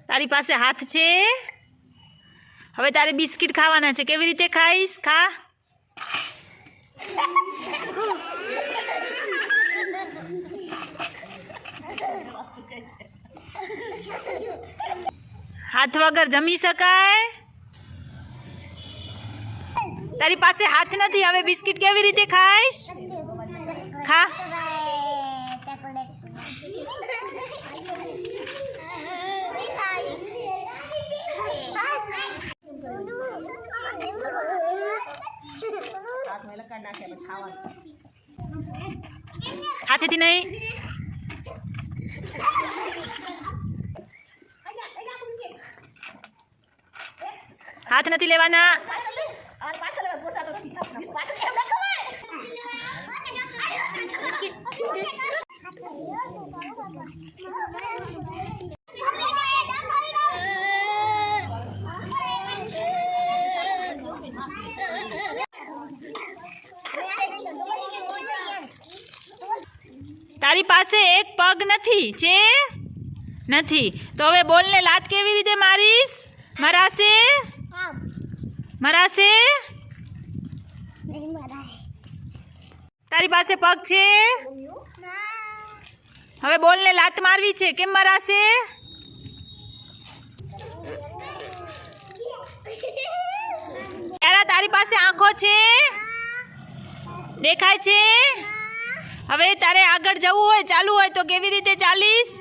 તારી પાસે હાથ છે? હવે તારે બિસ્કિટ ખાવાના છે. કેવી રીતે ખાઈશ? ખા. હાથ વગર જમી શકાય? તારી પાસે હાથ નથી, હવે બિસ્કિટ કેવી રીતે ખાઈશ? ખા. હાથેથી નહીં. હાથ નથી લેવાના. તારી પાસે એક પગ નથી છે? નથી. તો હવે બોલને લાત કેવી રીતે મારીશ? મરાશે? મરાશે? તારી પાસે પગ છે? હવે બોલને લાત મારવી છે, કેમ મરાશે? તારી પાસે આંખો છે? દેખાય છે? હવે તારે આગળ જવું હોય, ચાલવું હોય તો કેવી રીતે ચાલીશ?